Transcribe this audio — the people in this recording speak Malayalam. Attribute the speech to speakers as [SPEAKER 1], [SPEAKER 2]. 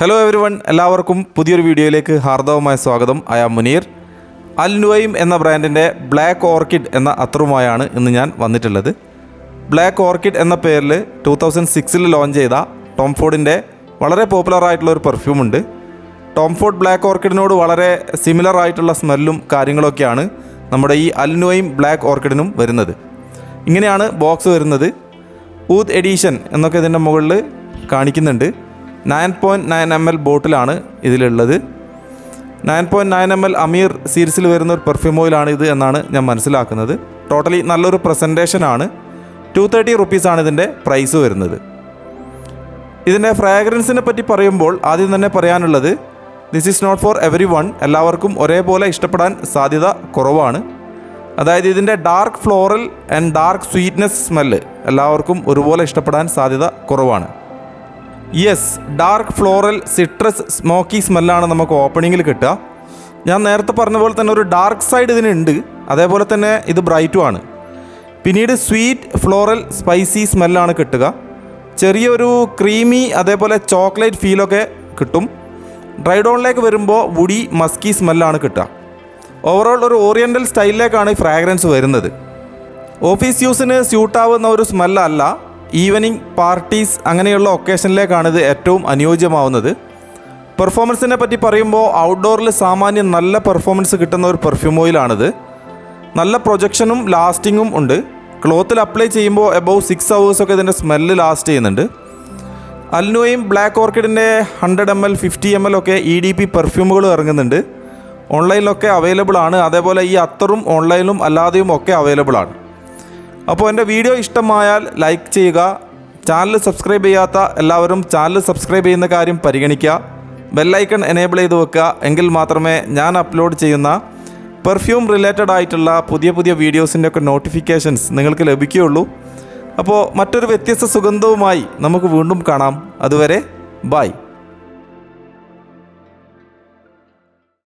[SPEAKER 1] ഹലോ എവരിവൺ, എല്ലാവർക്കും പുതിയൊരു വീഡിയോയിലേക്ക് ഹാർദവമായ സ്വാഗതം. I am Muneer. അൽ നുവൈം എന്ന ബ്രാൻഡിൻ്റെ ബ്ലാക്ക് ഓർക്കിഡ് എന്ന അത്തറുമായാണ് ഇന്ന് ഞാൻ വന്നിട്ടുള്ളത്. ബ്ലാക്ക് ഓർക്കിഡ് എന്ന പേരിൽ 2006 ലോഞ്ച് ചെയ്ത ടോം ഫോർഡിൻ്റെ വളരെ പോപ്പുലർ ആയിട്ടുള്ള ഒരു പെർഫ്യൂമുണ്ട്. ടോം ഫോർഡ് ബ്ലാക്ക് ഓർക്കിഡിനോട് വളരെ സിമിലർ ആയിട്ടുള്ള സ്മെല്ലും കാര്യങ്ങളൊക്കെയാണ് നമ്മുടെ ഈ അൽ നുവൈം ബ്ലാക്ക് ഓർക്കിഡിനും വരുന്നത്. ഇങ്ങനെയാണ് ബോക്സ് വരുന്നത്. ഊദ് എഡീഷൻ എന്നൊക്കെ ഇതിൻ്റെ മുകളിൽ കാണിക്കുന്നുണ്ട്. 9.9 ml ബോട്ടിലാണ് ഇതിലുള്ളത്. 9.9 ml അമീർ സീരീസിൽ വരുന്ന ഒരു പെർഫ്യൂം ഓയിലാണ് ഇത് എന്നാണ് ഞാൻ മനസ്സിലാക്കുന്നത്. ടോട്ടലി നല്ലൊരു പ്രസൻറ്റേഷനാണ്. 230 റുപ്പീസാണ് ഇതിൻ്റെ പ്രൈസ് വരുന്നത്. ഇതിൻ്റെ ഫ്രാഗ്രൻസിനെ പറ്റി പറയുമ്പോൾ ആദ്യം തന്നെ പറയാനുള്ളത്, this is not for everyone. എല്ലാവർക്കും ഒരേപോലെ ഇഷ്ടപ്പെടാൻ സാധ്യത കുറവാണ്. അതായത് ഇതിൻ്റെ dark floral and dark sweetness smell എല്ലാവർക്കും ഒരുപോലെ ഇഷ്ടപ്പെടാൻ സാധ്യത കുറവാണ്. Yes, dark floral citrus smoky സ്മെല്ലാണ് നമുക്ക് ഓപ്പണിങ്ങിൽ കിട്ടുക. ഞാൻ നേരത്തെ പറഞ്ഞ പോലെ തന്നെ ഒരു ഡാർക്ക് സൈഡ് ഇതിനുണ്ട്, അതേപോലെ തന്നെ ഇത് ബ്രൈറ്റുമാണ്. പിന്നീട് സ്വീറ്റ് ഫ്ലോറൽ സ്പൈസി സ്മെല്ലാണ് കിട്ടുക. ചെറിയൊരു ക്രീമി അതേപോലെ ചോക്ലേറ്റ് ഫീലൊക്കെ കിട്ടും. ഡ്രൈ ഡൗണിലേക്ക് വരുമ്പോൾ വുഡി മസ്കി സ്മെല്ലാണ് കിട്ടുക. ഓവറോൾ ഒരു ഓറിയൻ്റൽ സ്റ്റൈലിലേക്കാണ് ഈ ഫ്രാഗ്രൻസ് വരുന്നത്. ഓഫീസ് യൂസിന് സ്യൂട്ടാവുന്ന ഒരു സ്മെല്ലല്ല. ഈവനിങ് പാർട്ടീസ് അങ്ങനെയുള്ള ഒക്കേഷനിലേക്കാണ് ഇത് ഏറ്റവും അനുയോജ്യമാവുന്നത്. പെർഫോമൻസിനെ പറ്റി പറയുമ്പോൾ ഔട്ട്ഡോറിൽ സാമാന്യം നല്ല പെർഫോമൻസ് കിട്ടുന്ന ഒരു പെർഫ്യൂം ഓയിലാണിത്. നല്ല പ്രൊജക്ഷനും ലാസ്റ്റിങ്ങും ഉണ്ട്. ക്ലോത്തിൽ അപ്ലൈ ചെയ്യുമ്പോൾ എബവ് 6 hours ഇതിൻ്റെ സ്മെല്ല് ലാസ്റ്റ് ചെയ്യുന്നുണ്ട്. അൽ നുവൈം ബ്ലാക്ക് ഓർക്കിഡിൻ്റെ 100 ml 50 ml ഒക്കെ EDP പെർഫ്യൂമുകൾ ഇറങ്ങുന്നുണ്ട്. ഓൺലൈനിലൊക്കെ അവൈലബിൾ ആണ്. അതേപോലെ ഈ അത്തറും ഓൺലൈനിലും അല്ലാതെയും ഒക്കെ അവൈലബിൾ ആണ്. അപ്പോൾ എൻ്റെ വീഡിയോ ഇഷ്ടമായാൽ ലൈക്ക് ചെയ്യുക. ചാനൽ സബ്സ്ക്രൈബ് ചെയ്യാത്ത എല്ലാവരും ചാനൽ സബ്സ്ക്രൈബ് ചെയ്യുന്ന കാര്യം പരിഗണിക്കുക. ബെല്ലൈക്കൺ എനേബിൾ ചെയ്ത് വെക്കുക. എങ്കിൽ മാത്രമേ ഞാൻ അപ്ലോഡ് ചെയ്യുന്ന പെർഫ്യൂം റിലേറ്റഡ് ആയിട്ടുള്ള പുതിയ വീഡിയോസിൻ്റെ ഒക്കെ നോട്ടിഫിക്കേഷൻസ് നിങ്ങൾക്ക് ലഭിക്കുകയുള്ളൂ. അപ്പോൾ മറ്റൊരു വ്യത്യസ്ത സുഗന്ധവുമായി നമുക്ക് വീണ്ടും കാണാം. അതുവരെ ബൈ.